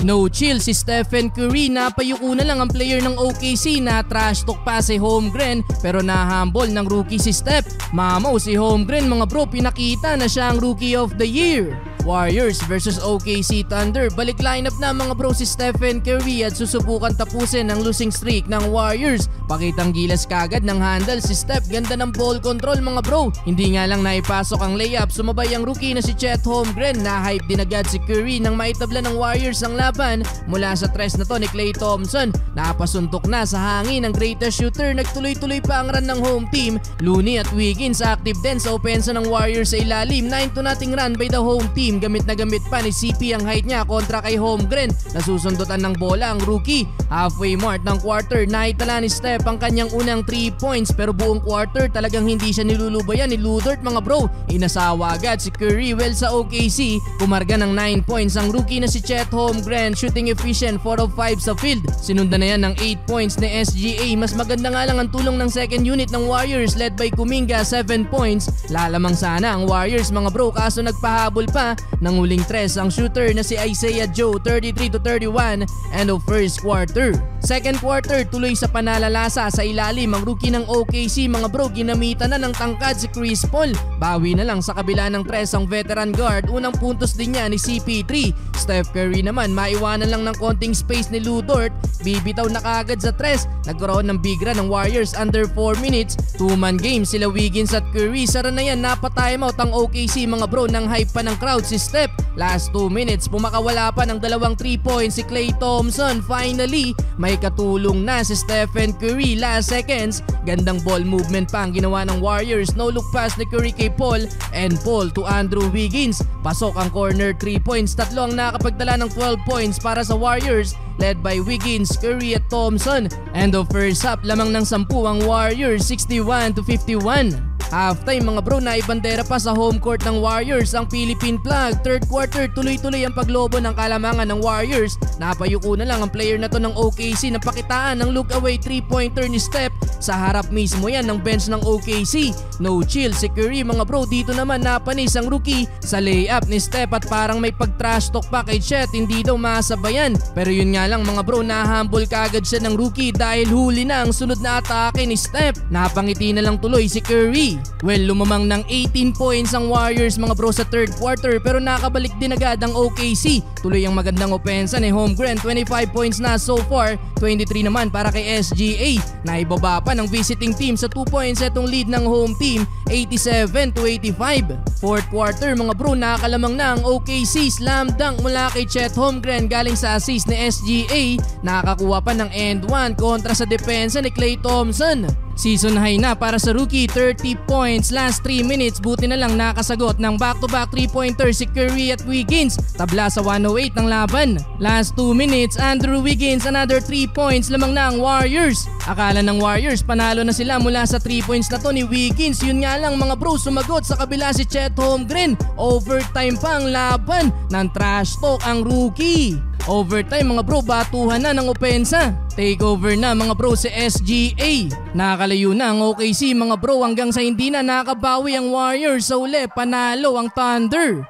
No chill si Stephen Curry, napayuko na lang ang player ng OKC na trash talk pa si Holmgren pero nahambol ng rookie si Steph. Mamaw si Holmgren mga bro, pinakita na siya ang Rookie of the Year. Warriors versus OKC Thunder. Balik lineup na mga bro si Stephen Curry at susubukan tapusin ang losing streak ng Warriors. Pakitang gilas kagad ng handle si Steph, ganda ng ball control mga bro. Hindi nga lang naipasok ang layup, sumabay ang rookie na si Chet Holmgren. Na-hype din agad si Curry nang maitabla ng Warriors ang laban mula sa tres na to ni Klay Thompson. Napasuntok na sa hangin ang greatest shooter, nagtuloy-tuloy pa ang run ng home team. Looney at Wiggins active din sa opensa ng Warriors sa ilalim. 9-0 run by the home team. Gamit na gamit pa ni CP ang height niya kontra kay Holmgren. Nasusundutan ng bola ang rookie. Halfway mark ng quarter, naitala ni Steph ang kanyang unang 3 points pero buong quarter talagang hindi siya nilulubayan ni Lu Dort mga bro. Inasawa agad si Curry. Well sa OKC, kumarga ng 9 points ang rookie na si Chet Holmgren, shooting efficient 4 of 5 sa field. Sinundan na yan ng 8 points ni SGA. Mas maganda nga lang ang tulong ng second unit ng Warriors led by Kuminga, 7 points. Lalamang sana ang Warriors mga bro kaso nagpahabol pa ng huling tres ang shooter na si Isaiah Joe, 33-31 end of first quarter. Second quarter, tuloy sa panalalasa sa ilalim ang rookie ng OKC mga bro, ginamitan na ng tangkad si Chris Paul. Bawi na lang sa kabila ng tres ang veteran guard, unang puntos din niya ni CP3. Steph Curry naman maiwanan lang ng konting space ni Lu Dort, bibitaw na kaagad sa tres. Nagkaroon ng big run ng Warriors under 4 minutes. 2-man game sila Wiggins at Curry. Sara na yan, napatimeout ang OKC mga bro nang hype pa ng crowd si Steph. Last 2 minutes, pumakawala pa ng dalawang 3 points si Klay Thompson. Finally, may katulong na si Stephen Curry. Last seconds, gandang ball movement pa ang ginawa ng Warriors. No look pass ni Curry kay Paul and Paul to Andrew Wiggins. Pasok ang corner 3 points. Tatlo ang nakapagdala ng 12 points para sa Warriors led by Wiggins, Curry at Thompson. End of first half, lamang ng 10 ang Warriors, 61-51. Halftime mga bro, naibandera pa sa home court ng Warriors ang Philippine flag. Third quarter, tuloy-tuloy ang paglobo ng kalamangan ng Warriors. Napayuko na lang ang player na to ng OKC na pakitaan ng look away 3-pointer ni Steph. Sa harap mismo yan ng bench ng OKC. No chill si Curry mga bro, dito naman napanis ang rookie sa layup ni Steph at parang may pag-trash talk pa kay Chet, hindi daw masabayan. Pero yun nga lang mga bro, nahambol kaagad siya ng rookie dahil huli na ang sunod na atake ni Steph. Napangiti na lang tuloy si Curry. Well, lumamang ng 18 points ang Warriors mga bro sa third quarter pero nakabalik din agad ang OKC. Tuloy ang magandang opensa ni Holmgren, 25 points na so far, 23 naman para kay SGA. Naibaba pa ng visiting team sa 2 points itong lead ng home team, 87-85. Fourth quarter mga bro, nakalamang na ang OKC. Slam dunk mula kay Chet Holmgren galing sa assist ni SGA. Nakakuha pa ng end 1 kontra sa depensa ni Klay Thompson. Season high na para sa rookie, 30 points last 3 minutes. Buti na lang nakasagot ng back-to-back 3-pointer si Curry at Wiggins. Tabla sa 108 ng laban. Last 2 minutes, Andrew Wiggins, another 3 points, lamang na ang Warriors. Akala ng Warriors panalo na sila mula sa 3 points na to ni Wiggins. Yun nga lang mga bro, sumagot sa kabila si Chet Holmgren. Overtime pa ang laban ng trash talk ang rookie. Overtime mga bro, batuhan na ng opensa. Takeover na mga bro si SGA. Nakalayo na ang OKC mga bro hanggang sa hindi na nakabawi ang Warriors. Sa uli, panalo ang Thunder.